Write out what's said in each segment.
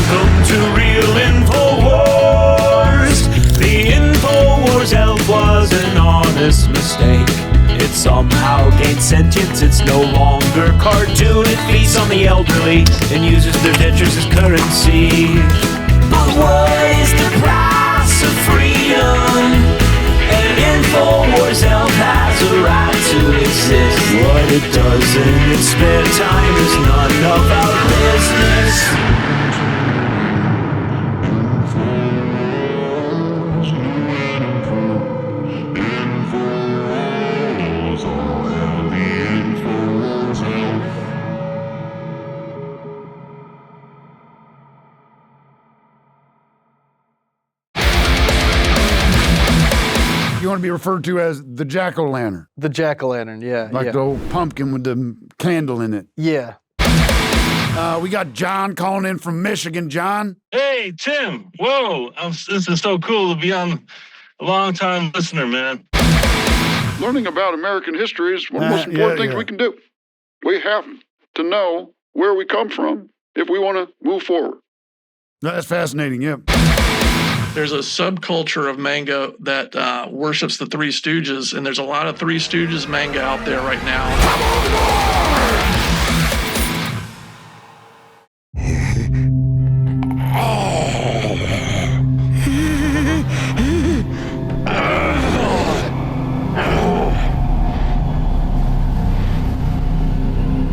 Welcome to Real InfoWars. The InfoWars elf was an honest mistake. It somehow gained sentience, it's no longer cartoon. It feasts on the elderly and uses their dentures as currency. But what is the price of freedom? An InfoWars elf has a right to exist. What it does in its spare time is none of our business. You want to be referred to as the jack-o'-lantern. The jack-o'-lantern, yeah. Like the old pumpkin with the candle in it. Yeah. We got John calling in from Michigan. John? Hey, Tim. Whoa. This is so cool to be on. A long-time listener, man. Learning about American history is one of the most important things we can do. We have to know where we come from if we want to move forward. That's fascinating, yeah. There's a subculture of manga that worships the Three Stooges, and there's a lot of Three Stooges manga out there right now.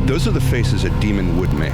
Those are the faces a demon would make.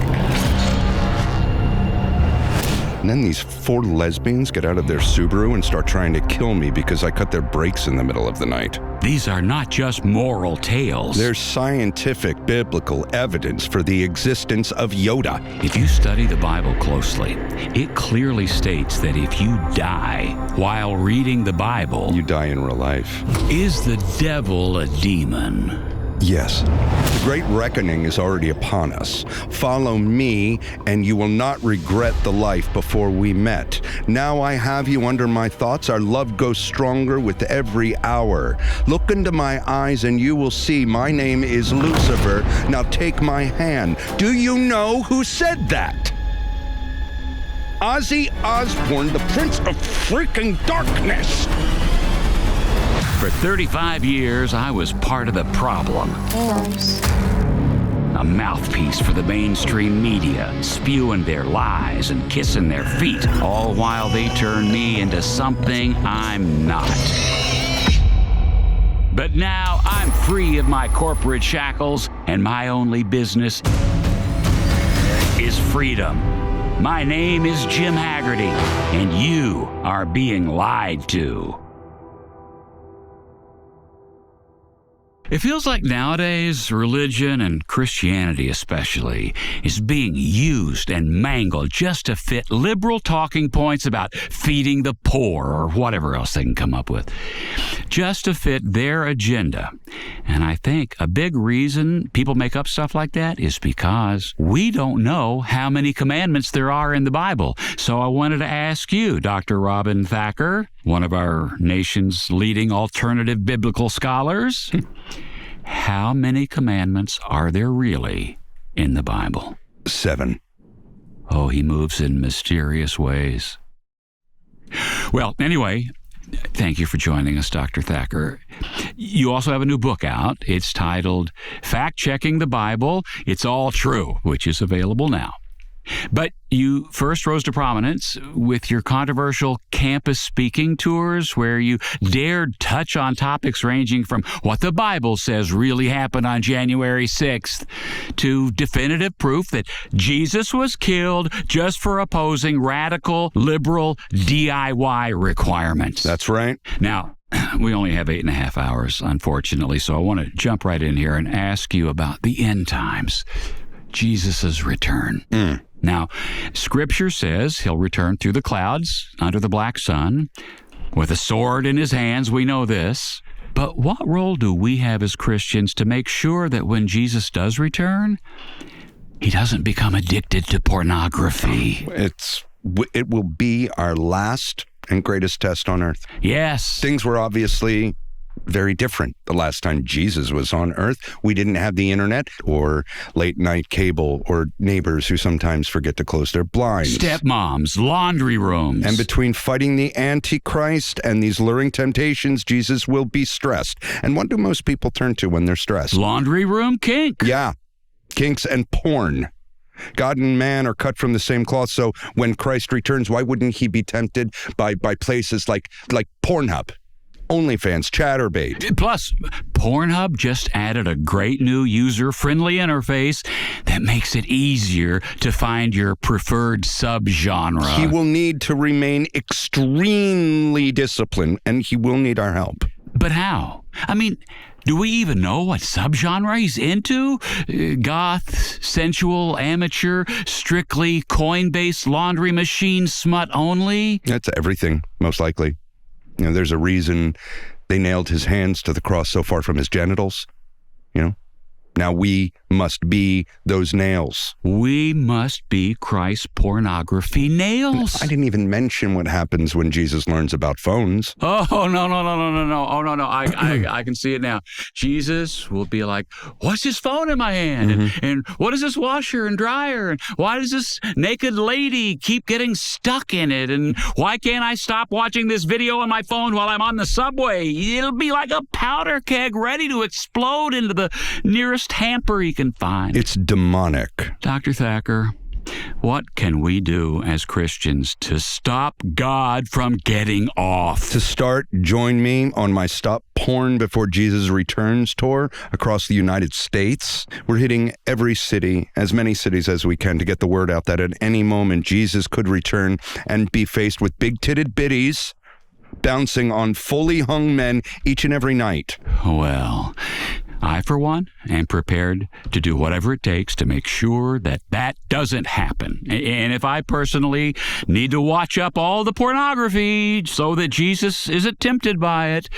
And then these 4 lesbians get out of their Subaru and start trying to kill me because I cut their brakes in the middle of the night. These are not just moral tales. There's scientific, biblical evidence for the existence of Yoda. If you study the Bible closely, it clearly states that if you die while reading the Bible, you die in real life. Is the devil a demon? Yes. The great reckoning is already upon us. Follow me, and you will not regret the life before we met. Now I have you under my thoughts. Our love goes stronger with every hour. Look into my eyes, and you will see my name is Lucifer. Now take my hand. Do you know who said that? Ozzy Osbourne, the Prince of Freaking Darkness. For 35 years, I was part of the problem. A mouthpiece for the mainstream media, spewing their lies and kissing their feet, all while they turn me into something I'm not. But now I'm free of my corporate shackles, and my only business is freedom. My name is Jim Haggerty, and you are being lied to. It feels like nowadays, religion, and Christianity especially, is being used and mangled just to fit liberal talking points about feeding the poor or whatever else they can come up with, just to fit their agenda. And I think a big reason people make up stuff like that is because we don't know how many commandments there are in the Bible. So I wanted to ask you, Dr. Robin Thacker, one of our nation's leading alternative biblical scholars, how many commandments are there really in the Bible? 7. Oh, he moves in mysterious ways. Well, anyway, thank you for joining us, Dr. Thacker. You also have a new book out. It's titled Fact-Checking the Bible, It's All True, which is available now. But you first rose to prominence with your controversial campus speaking tours, where you dared touch on topics ranging from what the Bible says really happened on January 6th to definitive proof that Jesus was killed just for opposing radical liberal DIY requirements. That's right. Now, we only have 8.5 hours, unfortunately, so I want to jump right in here and ask you about the end times, Jesus' return. Now, Scripture says he'll return through the clouds under the black sun with a sword in his hands. We know this. But what role do we have as Christians to make sure that when Jesus does return, he doesn't become addicted to pornography? It will be our last and greatest test on earth. Yes. Things were obviously very different. The last time Jesus was on Earth, we didn't have the internet or late night cable or neighbors who sometimes forget to close their blinds. Stepmoms, laundry rooms. And between fighting the Antichrist and these luring temptations, Jesus will be stressed. And what do most people turn to when they're stressed? Laundry room kink. Yeah, kinks and porn. God and man are cut from the same cloth, so when Christ returns, why wouldn't he be tempted by places like Pornhub, OnlyFans, Chatterbait? Plus, Pornhub just added a great new user-friendly interface that makes it easier to find your preferred subgenre. He will need to remain extremely disciplined, and he will need our help. But how? I mean, do we even know what subgenre he's into? Goth, sensual, amateur, strictly coin-based laundry machine smut only? That's everything, most likely. You know, there's a reason they nailed his hands to the cross so far from his genitals. You know? Now we must be those nails. We must be Christ's pornography nails. I didn't even mention what happens when Jesus learns about phones. Oh, no. Oh, no. I can see it now. Jesus will be like, what's this phone in my hand? And what is this washer and dryer? And why does this naked lady keep getting stuck in it? And why can't I stop watching this video on my phone while I'm on the subway? It'll be like a powder keg ready to explode into the nearest hamper he can find. It's demonic. Dr. Thacker, what can we do as Christians to stop God from getting off? To start, join me on my Stop Porn Before Jesus Returns tour across the United States. We're hitting every city, as many cities as we can, to get the word out that at any moment Jesus could return and be faced with big-titted biddies bouncing on fully hung men each and every night. Well, I, for one, am prepared to do whatever it takes to make sure that doesn't happen. And if I personally need to watch up all the pornography so that Jesus isn't tempted by it,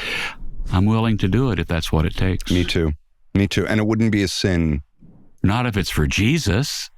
I'm willing to do it if that's what it takes. Me too. And it wouldn't be a sin. Not if it's for Jesus.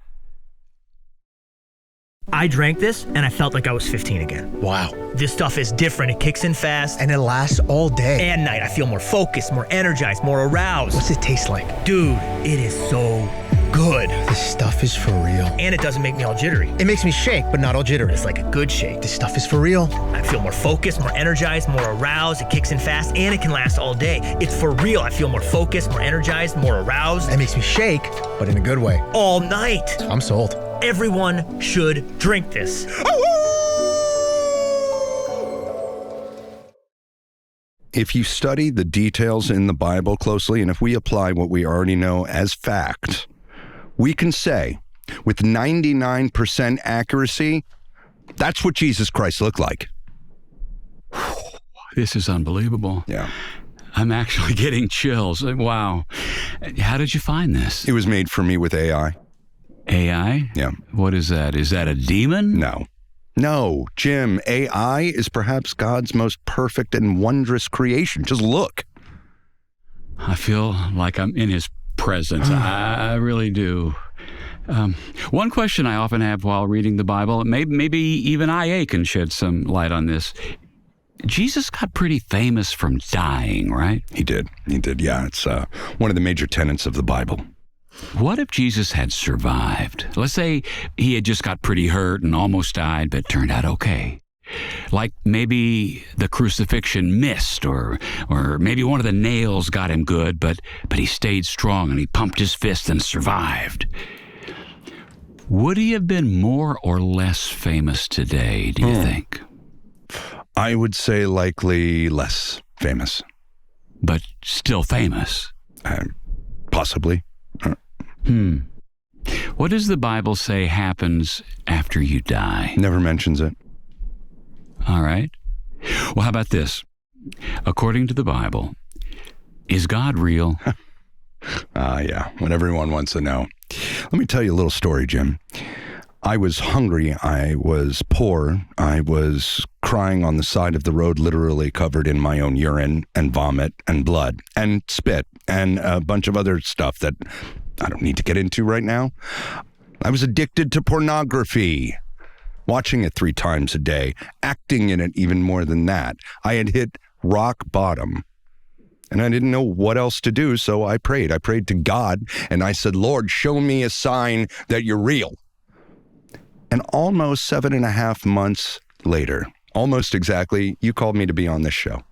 I drank this and I felt like I was 15 again. Wow. This stuff is different. It kicks in fast. And it lasts all day. And night. I feel more focused, more energized, more aroused. What's it taste like? Dude, it is so good. This stuff is for real. And it doesn't make me all jittery. It makes me shake, but not all jittery. It's like a good shake. This stuff is for real. I feel more focused, more energized, more aroused. It kicks in fast and it can last all day. It's for real. I feel more focused, more energized, more aroused. It makes me shake, but in a good way. All night. I'm sold. Everyone should drink this. If you study the details in the Bible closely, and if we apply what we already know as fact, we can say with 99% accuracy, that's what Jesus Christ looked like. This is unbelievable. Yeah. I'm actually getting chills. Wow. How did you find this? It was made for me with AI. AI? Yeah. What is that? Is that a demon? No, Jim, AI is perhaps God's most perfect and wondrous creation. Just look. I feel like I'm in his presence. I really do. One question I often have while reading the Bible, maybe even IA can shed some light on this. Jesus got pretty famous from dying, right? He did. Yeah, it's one of the major tenets of the Bible. What if Jesus had survived? Let's say he had just got pretty hurt and almost died, but turned out okay. Like maybe the crucifixion missed, or maybe one of the nails got him good, but he stayed strong and he pumped his fist and survived. Would he have been more or less famous today, do you think? I would say likely less famous. But still famous? Possibly. What does the Bible say happens after you die? Never mentions it. All right. Well, how about this? According to the Bible, is God real? Yeah, what everyone wants to know. Let me tell you a little story, Jim. I was hungry. I was poor. I was crying on the side of the road, literally covered in my own urine and vomit and blood and spit and a bunch of other stuff that I don't need to get into right now. I was addicted to pornography, watching it 3 times a day, acting in it even more than that. I had hit rock bottom. And I didn't know what else to do, so I prayed. I prayed to God, and I said, Lord, show me a sign that you're real. And almost 7.5 months later, almost exactly, you called me to be on this show.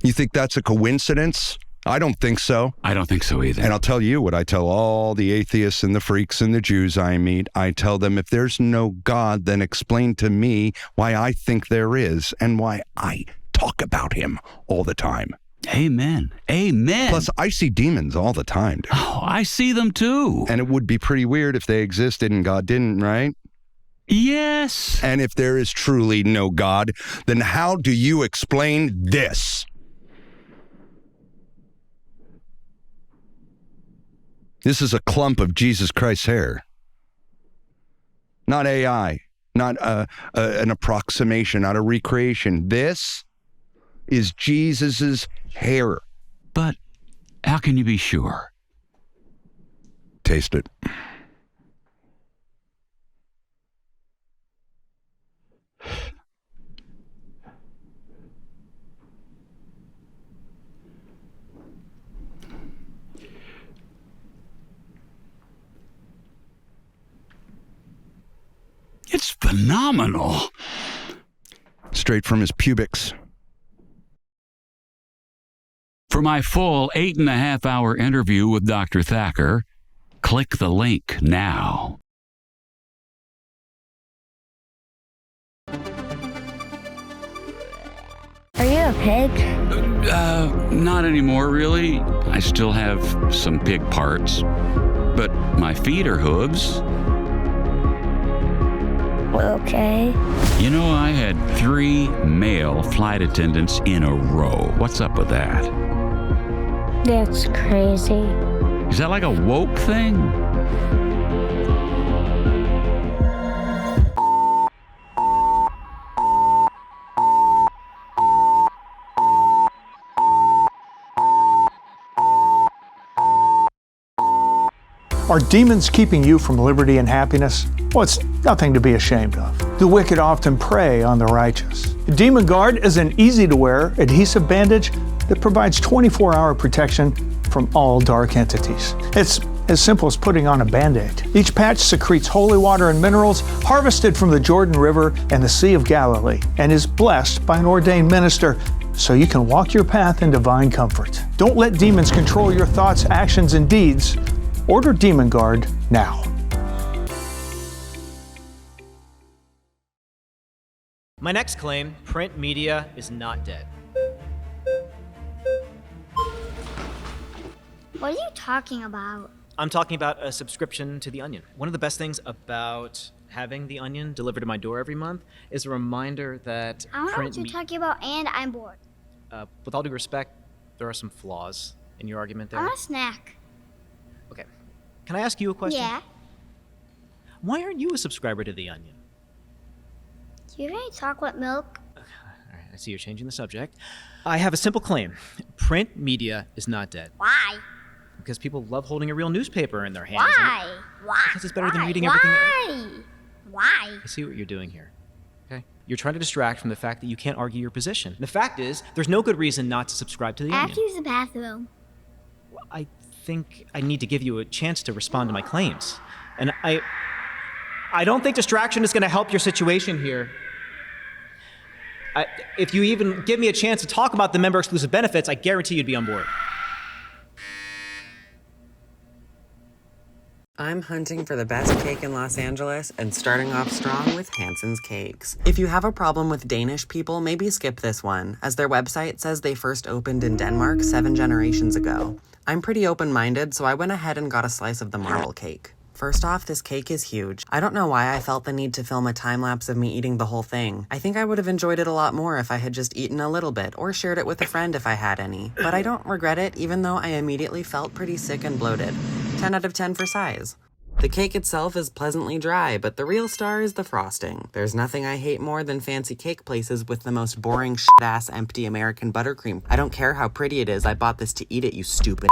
You think that's a coincidence? I don't think so. I don't think so either. And I'll tell you what I tell all the atheists and the freaks and the Jews I meet. I tell them, if there's no God, then explain to me why I think there is and why I talk about him all the time. Amen. Amen. Plus, I see demons all the time, dude. Oh, I see them too. And it would be pretty weird if they existed and God didn't, right? Yes. And if there is truly no God, then how do you explain this? This is a clump of Jesus Christ's hair. Not AI, not an approximation, not a recreation. This is Jesus's hair. But how can you be sure? Taste it. It's phenomenal. Straight from his pubics. For my full 8.5-hour interview with Dr. Thacker, click the link now. Are you a pig? Not anymore, really. I still have some pig parts, but my feet are hooves. Okay. You know, I had 3 male flight attendants in a row. What's up with that? That's crazy. Is that like a woke thing? Are demons keeping you from liberty and happiness? Well, it's nothing to be ashamed of. The wicked often prey on the righteous. Demon Guard is an easy-to-wear adhesive bandage that provides 24-hour protection from all dark entities. It's as simple as putting on a Band-Aid. Each patch secretes holy water and minerals harvested from the Jordan River and the Sea of Galilee and is blessed by an ordained minister so you can walk your path in divine comfort. Don't let demons control your thoughts, actions, and deeds. Order Demon Guard now. My next claim, print media is not dead. What are you talking about? I'm talking about a subscription to The Onion. One of the best things about having The Onion delivered to my door every month is a reminder that I don't know what you're talking about, and I'm bored. With all due respect, there are some flaws in your argument there. I want a snack. Okay. Can I ask you a question? Yeah. Why aren't you a subscriber to The Onion? Do you have any chocolate milk? All right, I see you're changing the subject. I have a simple claim. Print media is not dead. Why? Because people love holding a real newspaper in their hands. Why? Why? Because it's better than reading Why? everything. Why? I see what you're doing here. Okay? You're trying to distract from the fact that you can't argue your position. The fact is, there's no good reason not to subscribe to The I Onion. have to use the bathroom. I think I need to give you a chance to respond to my claims. And I don't think distraction is going to help your situation here. If you even give me a chance to talk about the member-exclusive benefits, I guarantee you'd be on board. I'm hunting for the best cake in Los Angeles and starting off strong with Hanson's Cakes. If you have a problem with Danish people, maybe skip this one, as their website says they first opened in Denmark 7 generations ago. I'm pretty open-minded, so I went ahead and got a slice of the marble cake. First off, this cake is huge. I don't know why I felt the need to film a time-lapse of me eating the whole thing. I think I would have enjoyed it a lot more if I had just eaten a little bit, or shared it with a friend if I had any. But I don't regret it, even though I immediately felt pretty sick and bloated. 10 out of 10 for size. The cake itself is pleasantly dry, but the real star is the frosting. There's nothing I hate more than fancy cake places with the most boring shit-ass empty American buttercream. I don't care how pretty it is, I bought this to eat it, you stupid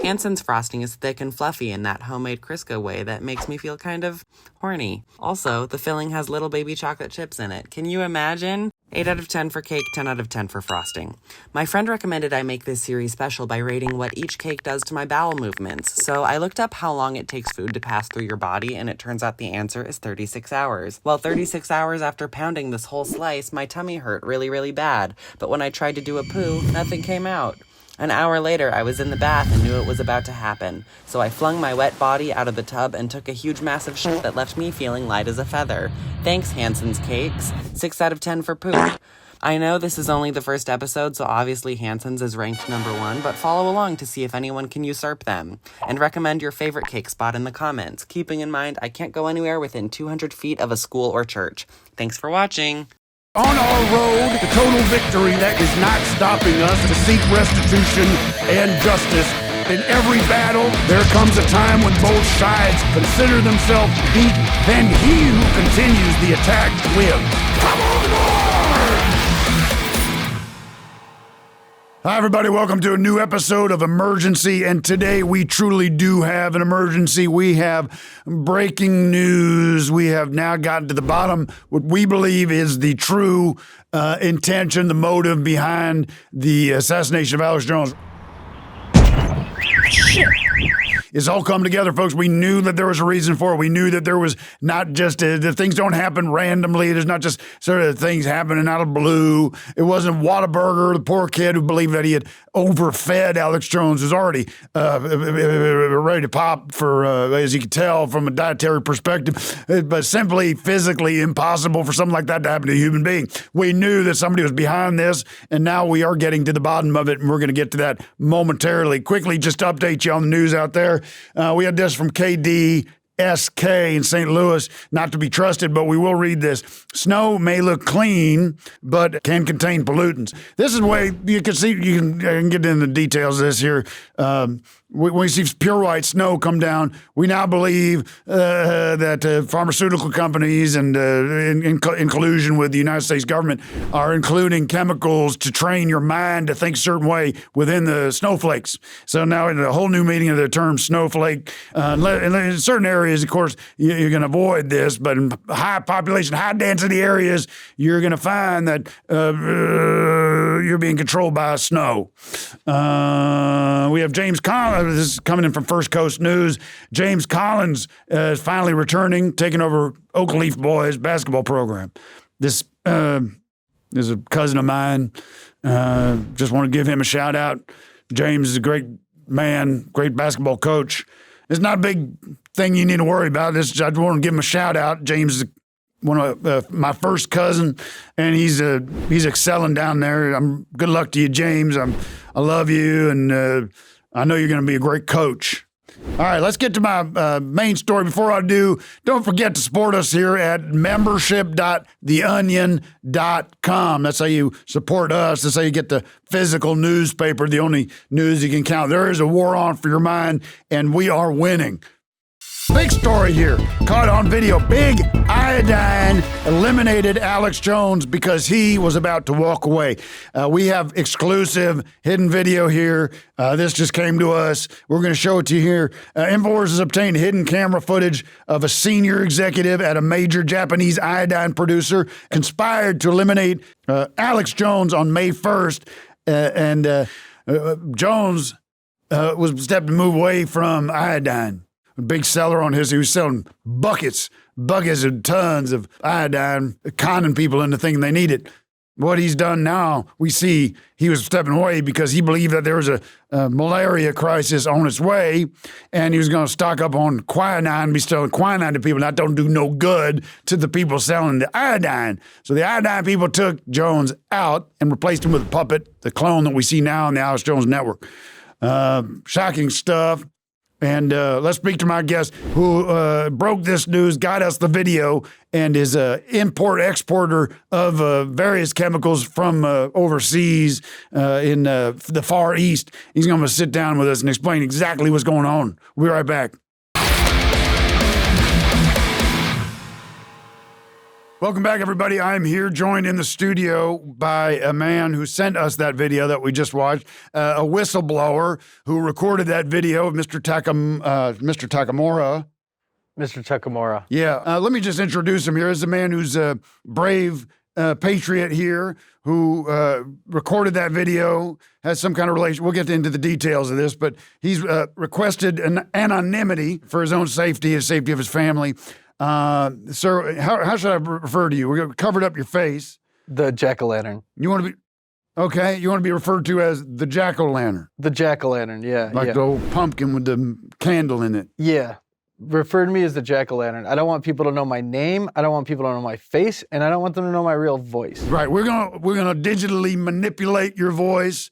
Hanson's frosting is thick and fluffy in that homemade Crisco way that makes me feel kind of horny. Also, the filling has little baby chocolate chips in it. Can you imagine? 8 out of 10 for cake, 10 out of 10 for frosting. My friend recommended I make this series special by rating what each cake does to my bowel movements. So I looked up how long it takes food to pass through your body, and it turns out the answer is 36 hours. Well, 36 hours after pounding this whole slice, my tummy hurt really, really bad. But when I tried to do a poo, nothing came out. An hour later, I was in the bath and knew it was about to happen. So I flung my wet body out of the tub and took a huge massive shit that left me feeling light as a feather. Thanks, Hanson's Cakes. 6 out of 10 for poop. I know this is only the first episode, so obviously Hanson's is ranked number 1, but follow along to see if anyone can usurp them. And recommend your favorite cake spot in the comments, keeping in mind I can't go anywhere within 200 feet of a school or church. Thanks for watching. On our road to total victory, that is not stopping us to seek restitution and justice. In every battle, there comes a time when both sides consider themselves beat, then he who continues the attack wins. Come on board! Hi, everybody. Welcome to a new episode of Emergency, and today we truly do have an emergency. We have breaking news. We have now gotten to the bottom, what we believe is the true intention, the motive behind the assassination of Alex Jones. Shit. It's all come together, folks. We knew that there was a reason for it. We knew that there was not just, the things don't happen randomly. There's not just sort of things happening out of blue. It wasn't Whataburger, the poor kid who believed that he had overfed Alex Jones, was already ready to pop for, as you can tell from a dietary perspective, but simply physically impossible for something like that to happen to a human being. We knew that somebody was behind this, and now we are getting to the bottom of it, and we're going to get to that momentarily. Quickly, just to update you on the news out there. We had this from KDSK in St. Louis, not to be trusted, but we will read this. Snow may look clean, but can contain pollutants. This is the way you can see, you can get into the details of this here. When we see pure white snow come down, we now believe that pharmaceutical companies and in collusion with the United States government are including chemicals to train your mind to think a certain way within the snowflakes. So now in a whole new meaning of the term snowflake. In certain areas, of course, you're going to avoid this, but in high population, high density areas, you're going to find that you're being controlled by snow. We have James Collins. This is coming in from First Coast News. James Collins is finally returning, taking over Oakleaf Boys basketball program. This is a cousin of mine. Just want to give him a shout out. James is a great man, great basketball coach. It's not a big thing you need to worry about. I just want to give him a shout out. James is one of my first cousin, and he's excelling down there. Good luck to you, James. I love you, and I know you're going to be a great coach. All right, let's get to my main story. Before I do, don't forget to support us here at membership.theonion.com. That's how you support us. That's how you get the physical newspaper, the only news you can count. There is a war on for your mind, and we are winning. Big story here. Caught on video. Big Iodine eliminated Alex Jones because he was about to walk away. We have exclusive hidden video here. This just came to us. We're going to show it to you here. InfoWars has obtained hidden camera footage of a senior executive at a major Japanese iodine producer conspired to eliminate Alex Jones on May 1st. Jones was stepped to move away from iodine. A big seller on his, he was selling buckets and tons of iodine, conning people into thinking they need it. What he's done now, we see he was stepping away because he believed that there was a malaria crisis on its way, and he was going to stock up on quinine, be selling quinine to people. That don't do no good to the people selling the iodine. So the iodine people took Jones out and replaced him with a puppet, the clone that we see now on the Alex Jones network. Shocking stuff. And let's speak to my guest who broke this news, got us the video, and is an import-exporter of various chemicals from overseas in the Far East. He's going to sit down with us and explain exactly what's going on. We'll be right back. Welcome back, everybody. I'm here joined in the studio by a man who sent us that video that we just watched, a whistleblower who recorded that video of Mr. Takamura. Mr. Takamura. Yeah. Let me just introduce him here. This is a man who's brave patriot here who recorded that video, has some kind of relation. We'll get into the details of this, but he's requested an anonymity for his own safety, his safety of his family. Sir, how should I refer to you? We covered up your face. The jack-o'-lantern. You want to be... Okay, you want to be referred to as the jack-o'-lantern. The jack-o'-lantern, yeah. Like the old pumpkin with the candle in it. Yeah. Refer to me as the jack-o'-lantern. I don't want people to know my name. I don't want people to know my face, and I don't want them to know my real voice. Right. We're gonna digitally manipulate your voice.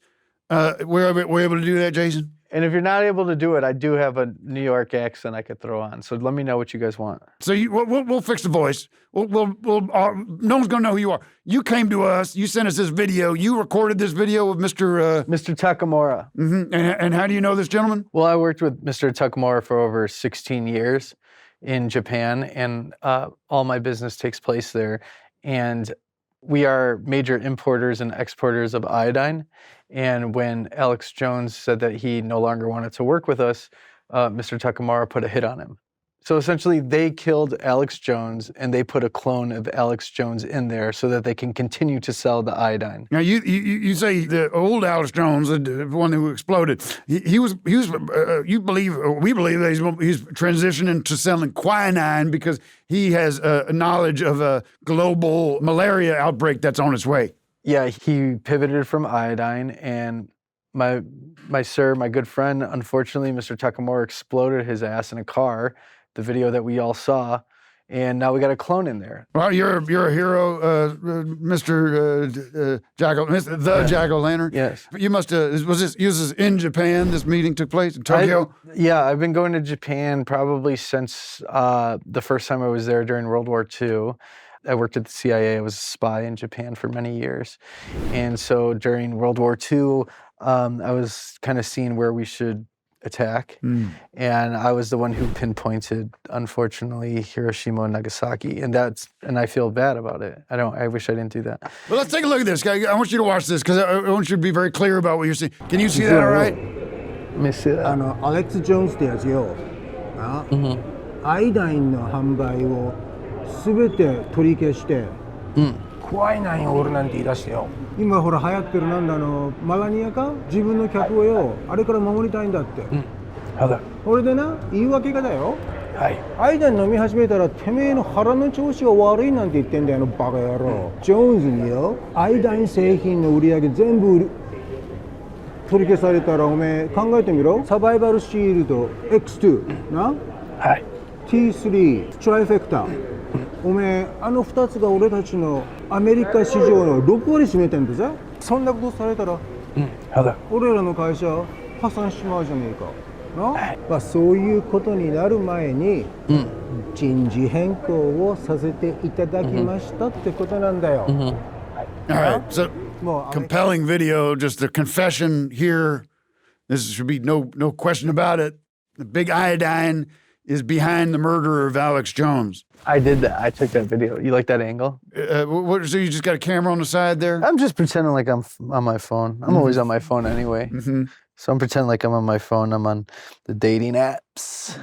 We're able to do that, Jason? And if you're not able to do it, I do have a New York accent I could throw on. So let me know what you guys want. So we'll fix the voice. No one's gonna know who you are. You came to us. You sent us this video. You recorded this video of Mr. Takamura. Mm-hmm. And how do you know this gentleman? Well, I worked with Mr. Takamura for over 16 years in Japan, and all my business takes place there. And we are major importers and exporters of iodine. And when Alex Jones said that he no longer wanted to work with us, Mr. Takamura put a hit on him. So essentially, they killed Alex Jones, and they put a clone of Alex Jones in there so that they can continue to sell the iodine. Now, you say the old Alex Jones, the one who exploded, we believe that he's transitioning to selling quinine because he has a knowledge of a global malaria outbreak that's on its way. Yeah, he pivoted from iodine, and my good friend, unfortunately, Mr. Takamura exploded his ass in a car, the video that we all saw, and now we got a clone in there. Well, you're a hero, Mr. Jack-o'-lantern. Yes. You must was this in Japan? This meeting took place in Tokyo. I've been going to Japan probably since the first time I was there during World War II. I worked at the CIA. I was a spy in Japan for many years. And so during World War II, I was kind of seeing where we should attack. And I was the one who pinpointed, unfortunately, Hiroshima and Nagasaki. And I feel bad about it. I wish I didn't do that. Well, let's take a look at this. I want you to watch this because I want you to be very clear about what you're seeing. Can you see that all right? Let me see that. Alex Jones ってやつよ。アイダインの販売を全て取り消して、怖いない俺なんて言い出してよ。今ほら流行ってるなんだマラニアか自分の客をよあれから守りたいんだって。これでな言い訳がだよ。アイダイン飲み始めたらてめえの腹の調子が悪いなんて言ってんだよバカ野郎。ジョーンズによアイダイン製品の売り上げ全部取り消されたらおめえ考えてみろ。サバイバルシールド X2 な。T3 トライフェクター。おめえ2つが俺たちのアメリカ市場の6割占めてんだぜ。そんなことされたら、俺らの会社破産しまうじゃねえかな。そういうことになる前に、人事変更をさせていただきましたってことなんだよ。All right, so compelling video, just a confession here. This should be no question about it. The big iodine is behind the murder of Alex Jones. I did that. I took that video. You like that angle? So you just got a camera on the side there? I'm just pretending like I'm on my phone. I'm always on my phone anyway. So I'm pretending like I'm on my phone. I'm on the dating apps.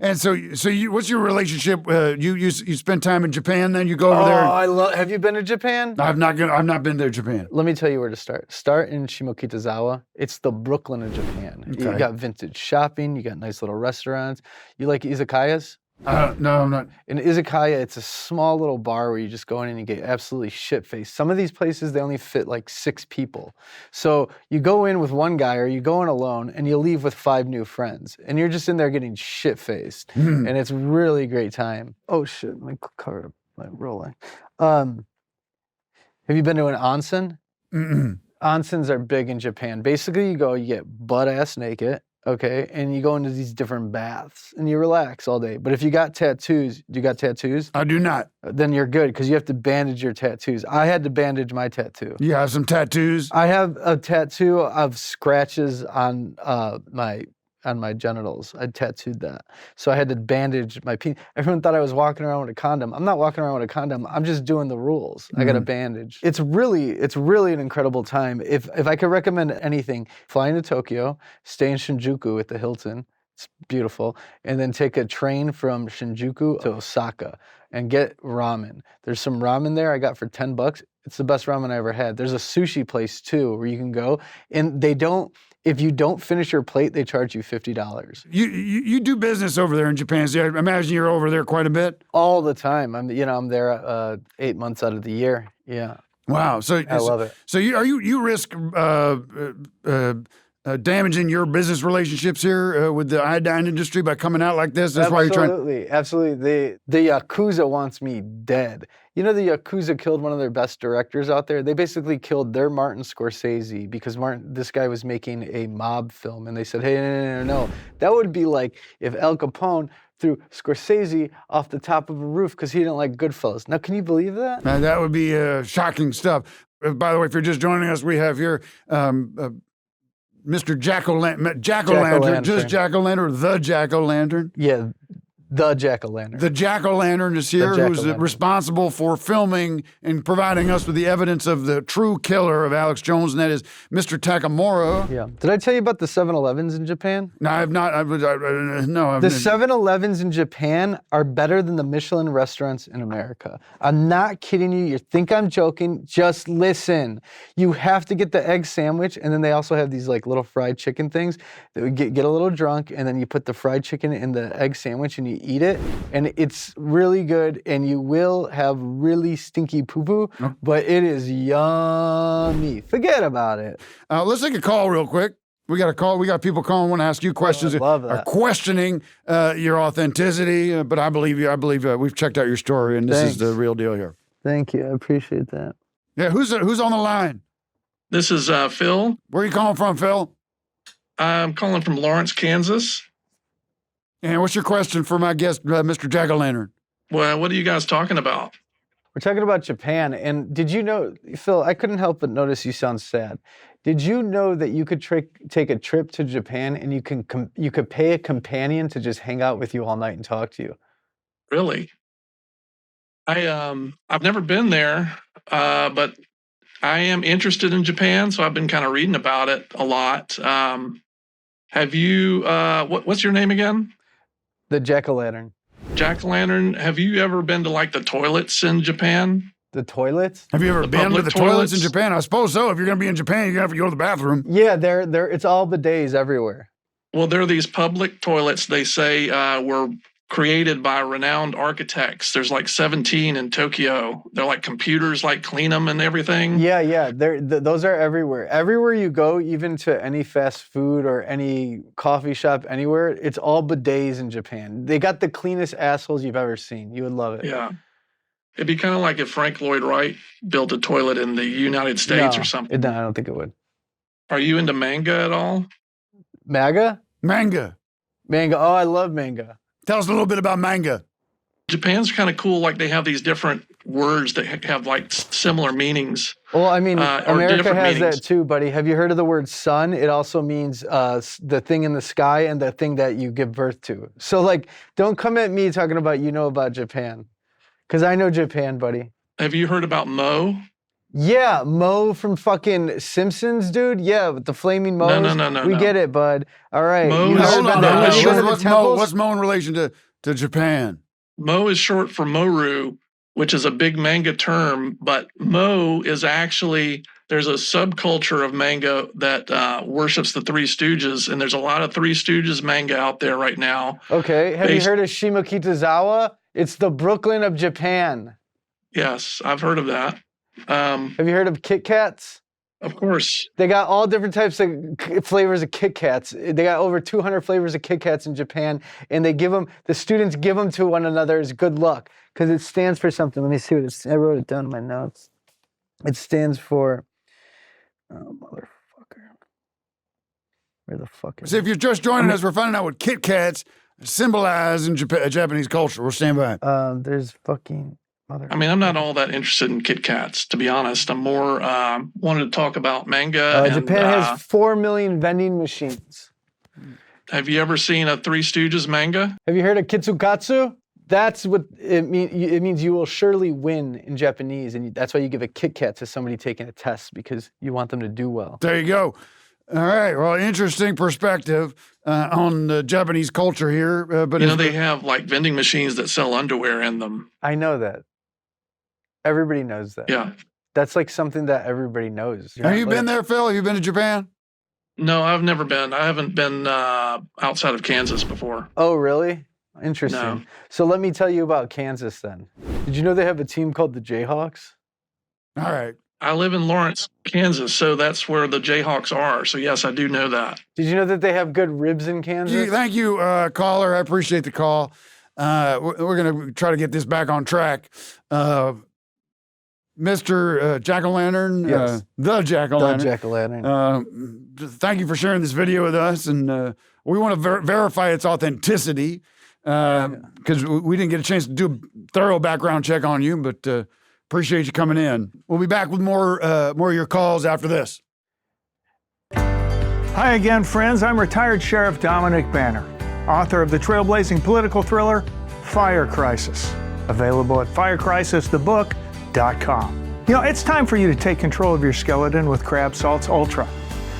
And so what's your relationship? You spend time in Japan, then you go over there. Have you been to Japan? I've not been to Japan. Let me tell you where to start. Start in Shimokitazawa. It's the Brooklyn of Japan. Okay. You got vintage shopping. You got nice little restaurants. You like izakayas? No, I'm not. In izakaya, it's a small little bar where you just go in and you get absolutely shit-faced. Some of these places, they only fit like 6 people. So you go in with one guy or you go in alone and you leave with 5 new friends. And you're just in there getting shit-faced. And it's really great time. Oh shit, my car, my rolling. Have you been to an onsen? Onsens are big in Japan. Basically, you go, you get butt-ass naked. Okay, and you go into these different baths and you relax all day. But if you got tattoos, do you got tattoos? I do not. Then you're good because you have to bandage your tattoos. I had to bandage my tattoo. You have some tattoos? I have a tattoo of scratches on my genitals. I tattooed that. So I had to bandage my penis. Everyone thought I was walking around with a condom. I'm not walking around with a condom. I'm just doing the rules. I got a bandage. It's really an incredible time. If I could recommend anything, fly into Tokyo, stay in Shinjuku at the Hilton. It's beautiful. And then take a train from Shinjuku to Osaka and get ramen. There's some ramen there I got for $10. It's the best ramen I ever had. There's a sushi place too where you can go, and if you don't finish your plate, they charge you $50. You do business over there in Japan, so I imagine you're over there quite a bit? All the time. I'm there 8 months out of the year. Yeah. Wow. So I love it. So you risk damaging your business relationships here with the iodine industry by coming out like this? That's why you're trying. Absolutely. The Yakuza wants me dead. You know, the Yakuza killed one of their best directors out there. They basically killed their Martin Scorsese because this guy was making a mob film, and they said, hey, no. That would be like if Al Capone threw Scorsese off the top of a roof because he didn't like Goodfellas. Now, can you believe that? That would be shocking stuff. By the way, if you're just joining us, we have here Mr. Jack-O'-Lantern, just Jack-O'-Lantern, the Jack-O'-Lantern. Yeah, the Jack-O'-Lantern. The Jack-O'-Lantern is here, who's responsible for filming and providing us with the evidence of the true killer of Alex Jones, and that is Mr. Takamura. Yeah. Did I tell you about the 7-Elevens in Japan? No, I have not. No. The 7-Elevens in Japan are better than the Michelin restaurants in America. I'm not kidding you. You think I'm joking? Just listen. You have to get the egg sandwich, and then they also have these like little fried chicken things that would get a little drunk, and then you put the fried chicken in the egg sandwich, and you eat it, and it's really good, and you will have really stinky poo-poo, but it is yummy. Forget about it. Let's take a call real quick. We got a call. We got people calling, want to ask you questions. I love that. Are questioning your authenticity, but I believe you. I believe we've checked out your story, and this is the real deal here. Thank you. I appreciate that. Yeah, who's on the line? This is Phil. Where are you calling from, Phil? I'm calling from Lawrence, Kansas. And what's your question for my guest, Mr. Jack-O'-Lantern? Well, what are you guys talking about? We're talking about Japan, and did you know, Phil, I couldn't help but notice you sound sad. Did you know that you could take a trip to Japan and you could pay a companion to just hang out with you all night and talk to you? Really? I've never been there, but I am interested in Japan, so I've been kind of reading about it a lot. Have you, what's your name again? The Jack-O'-Lantern. Jack-O'-Lantern, have you ever been to like the toilets in Japan? The toilets? Have you ever been to the toilets in Japan? I suppose so. If you're going to be in Japan, you're going to have to go to the bathroom. Yeah, it's all bidets everywhere. Well, there are these public toilets, they say, were created by renowned architects. There's like 17 in Tokyo. They're like computers, like clean them and everything. Yeah. Those are everywhere. Everywhere you go, even to any fast food or any coffee shop anywhere, it's all bidets in Japan. They got the cleanest assholes you've ever seen. You would love it. Yeah. It'd be kind of like if Frank Lloyd Wright built a toilet in the United States or something. No, I don't think it would. Are you into manga at all? Manga? Manga. Oh, I love manga. Tell us a little bit about manga. Japan's kind of cool. Like they have these different words that have like similar meanings. Well, I mean, America has meanings. that too, buddy. Have you heard of the word sun? It also means the thing in the sky and the thing that you give birth to. So like, don't come at me talking about about Japan. Because I know Japan, buddy. Have you heard about Mo? Yeah, Mo from fucking Simpsons, dude. Yeah, with the flaming Mo's. No. We get it, bud. All right. Hold on. What's Mo in relation to Japan? Mo is short for Moru, which is a big manga term, but Mo is actually, there's a subculture of manga that worships the Three Stooges, and there's a lot of Three Stooges manga out there right now. Okay, have you heard of Shimokitazawa? It's the Brooklyn of Japan. Yes, I've heard of that. Have you heard of Kit Kats? Of course. They got all different types of flavors of Kit Kats. They got over 200 flavors of Kit Kats in Japan, and the students give them to one another as good luck, because it stands for something. Let me see what it stands. I wrote it down in my notes. It stands for, oh, motherfucker. Where the fuck is it? So if you're just joining us, we're finding out what Kit Kats symbolize in Japanese culture. We'll stand by. There's fucking... I mean, I'm not all that interested in Kit Kats, to be honest. I'm more wanted to talk about manga. Japan has 4 million vending machines. Have you ever seen a Three Stooges manga? Have you heard of Kitsukatsu? That's what it means. It means you will surely win in Japanese, and that's why you give a Kit Kat to somebody taking a test, because you want them to do well. There you go. All right. Well, interesting perspective on the Japanese culture here. But they have like vending machines that sell underwear in them. I know that. Everybody knows that. Yeah. That's like something that everybody knows. Have you been there, Phil? Have you been to Japan? No, I've never been. I haven't been outside of Kansas before. Oh, really? Interesting. No. So let me tell you about Kansas then. Did you know they have a team called the Jayhawks? All right. I live in Lawrence, Kansas, so that's where the Jayhawks are. So yes, I do know that. Did you know that they have good ribs in Kansas? Thank you, caller. I appreciate the call. We're going to try to get this back on track. Mr. Jack-O-Lantern, Yes. the Jack-O-Lantern. The Jack-O-Lantern. Thank you for sharing this video with us, and we want to verify its authenticity because we didn't get a chance to do a thorough background check on you, but appreciate you coming in. We'll be back with more of your calls after this. Hi again, friends. I'm retired Sheriff Dominic Banner, author of the trailblazing political thriller Fire Crisis, available at firecrisisthebook.com. You know, it's time for you to take control of your skeleton with Crab Salts Ultra,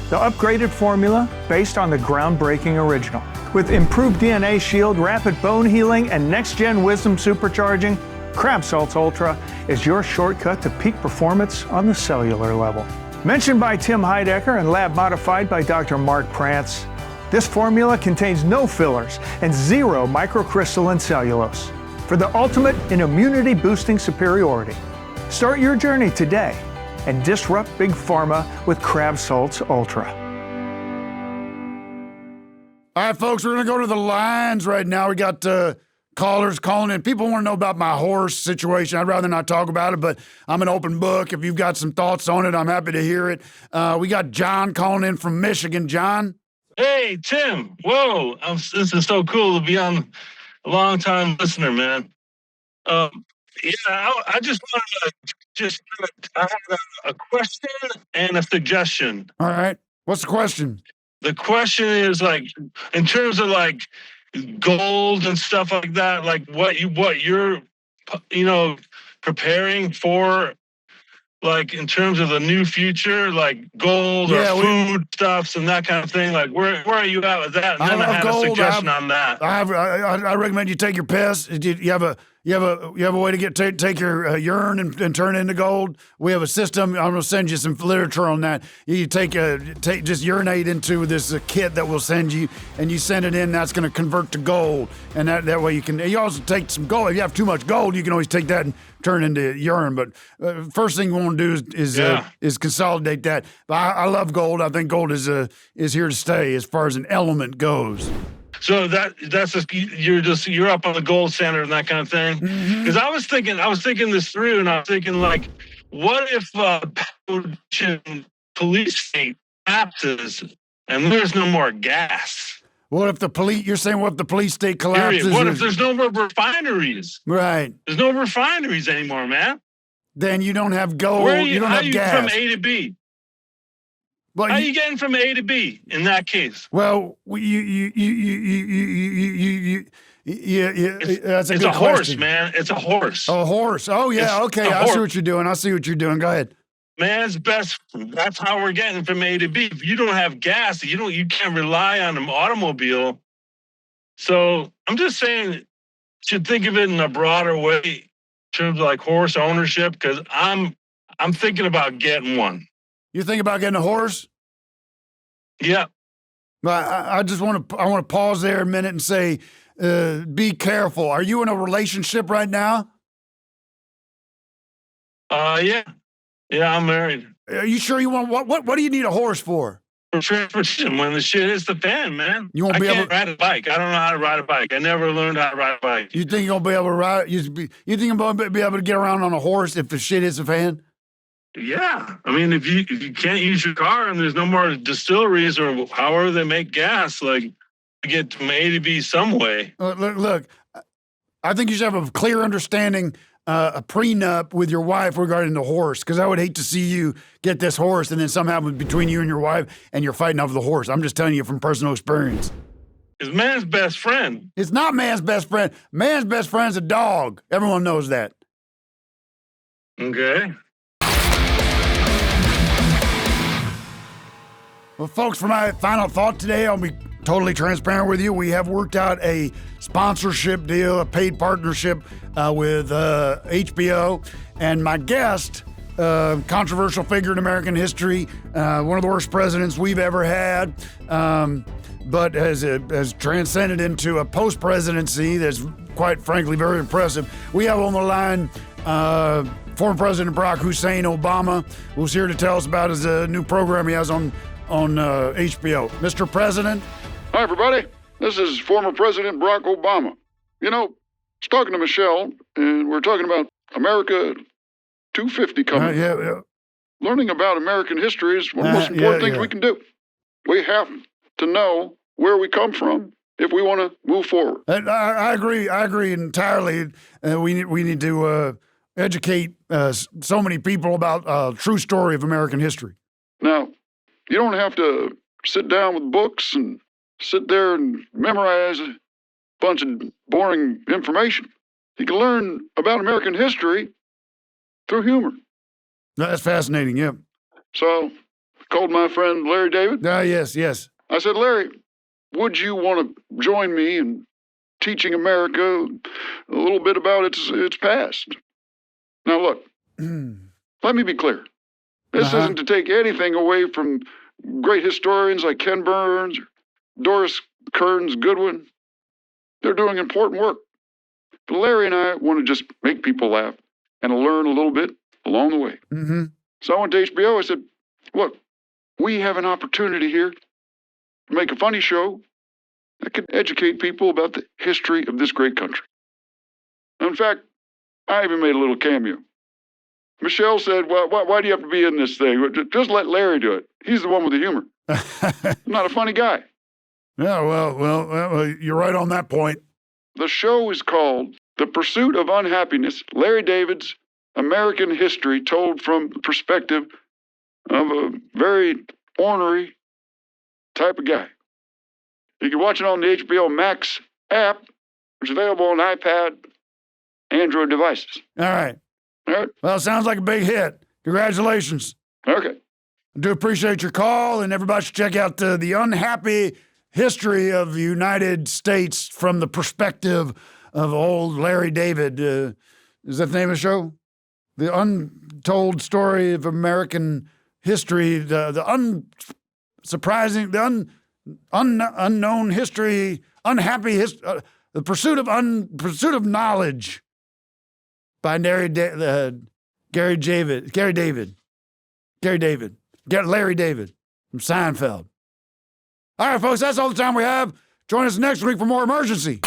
the upgraded formula based on the groundbreaking original. With improved DNA shield, rapid bone healing, and next-gen wisdom supercharging, Crab Salts Ultra is your shortcut to peak performance on the cellular level. Mentioned by Tim Heidecker and lab modified by Dr. Mark Prance, this formula contains no fillers and zero microcrystalline cellulose for the ultimate in immunity-boosting superiority. Start your journey today and disrupt Big Pharma with Crab Salts Ultra. All right, folks, we're going to go to the lines right now. We got callers calling in. People want to know about my horse situation. I'd rather not talk about it, but I'm an open book. If you've got some thoughts on it, I'm happy to hear it. We got John calling in from Michigan. John? Hey, Tim. Whoa. This is so cool to be on. A long-time listener, man. I just wanted to I have a question and a suggestion. All right. What's the question? The question is like, in terms of like gold and stuff like that, like what you're preparing for, like in terms of the new future, like gold or food stuffs and that kind of thing. Like where are you at with that? And then I have a suggestion on that. I recommend you take your piss. You have a way to take your urine and turn it into gold. We have a system. I'm going to send you some literature on that. You just urinate into this kit that we'll send you, and you send it in. That's going to convert to gold, and that way you also take some gold. If you have too much gold, you can always take that and turn it into urine. But first thing we want to do is consolidate that. But I love gold. I think gold is here to stay as far as an element goes. So that's just you're up on the gold standard and that kind of thing. Because I was thinking this through, and I was thinking like, what if police state collapses and there's no more gas? What if the police state collapses? What if there's no more refineries? Right. There's no refineries anymore, man. Then you don't have gold. You don't have gas. From A to B? Well, how are you getting from A to B in that case? Well, that's a good horse, question. Man. It's a horse. A horse. Oh, yeah. Okay. I see what you're doing. Go ahead. Man's best. That's how we're getting from A to B. If you don't have gas, you can't rely on an automobile. So I'm just saying, you should think of it in a broader way in terms of like horse ownership, because I'm thinking about getting one. You think about getting a horse? Yeah. But I want to pause there a minute and say, be careful. Are you in a relationship right now? Yeah. Yeah, I'm married. Are you sure you want what do you need a horse for? For transportation when the shit hits the fan, man. You won't be able to ride a bike. I don't know how to ride a bike. I never learned how to ride a bike. You think you'll be able to ride? You think you'll be able to get around on a horse if the shit hits the fan? Yeah, I mean, if you can't use your car and there's no more distilleries or however they make gas, like you get from A to B some way. Look, I think you should have a clear understanding, a prenup with your wife regarding the horse, because I would hate to see you get this horse and then something happens between you and your wife and you're fighting over the horse. I'm just telling you from personal experience. It's man's best friend. It's not man's best friend. Man's best friend's a dog. Everyone knows that. Okay. Well, folks, for my final thought today, I'll be totally transparent with you. We have worked out a sponsorship deal, a paid partnership with HBO, and my guest controversial figure in American history, one of the worst presidents we've ever had, but has transcended into a post-presidency that's quite frankly very impressive. We have on the line former President Barack Hussein Obama, who's here to tell us about his new program he has on HBO. Mr. President. Hi, everybody. This is former President Barack Obama. You know, I was talking to Michelle, and we're talking about America 250 coming. Yeah. Learning about American history is one of the most important things we can do. We have to know where we come from if we want to move forward. I agree entirely. We need to educate so many people about a true story of American history. Now, you don't have to sit down with books and sit there and memorize a bunch of boring information. You can learn about American history through humor. That's fascinating, yeah. So, I called my friend Larry David. Yes. I said, Larry, would you want to join me in teaching America a little bit about its past? Now, look, let me be clear. This isn't to take anything away from great historians like Ken Burns or Doris Kearns Goodwin. They're doing important work. But Larry and I want to just make people laugh and learn a little bit along the way. Mm-hmm. So I went to HBO. I said, look, we have an opportunity here to make a funny show that can educate people about the history of this great country. In fact, I even made a little cameo. Michelle said, well, why do you have to be in this thing? Just let Larry do it. He's the one with the humor. I'm not a funny guy. Yeah, well, you're right on that point. The show is called The Pursuit of Unhappiness, Larry David's American History Told from the Perspective of a Very Ornery Type of Guy. You can watch it on the HBO Max app, which is available on iPad, Android devices. All right. Well, it sounds like a big hit. Congratulations. Okay. I do appreciate your call, and everybody should check out The Unhappy History of the United States from the Perspective of Old Larry David. Is that the name of the show? The Untold Story of American History, the unknown history, unhappy history, the pursuit of knowledge by Larry David from Seinfeld. All right, folks, that's all the time we have. Join us next week for more Emergency.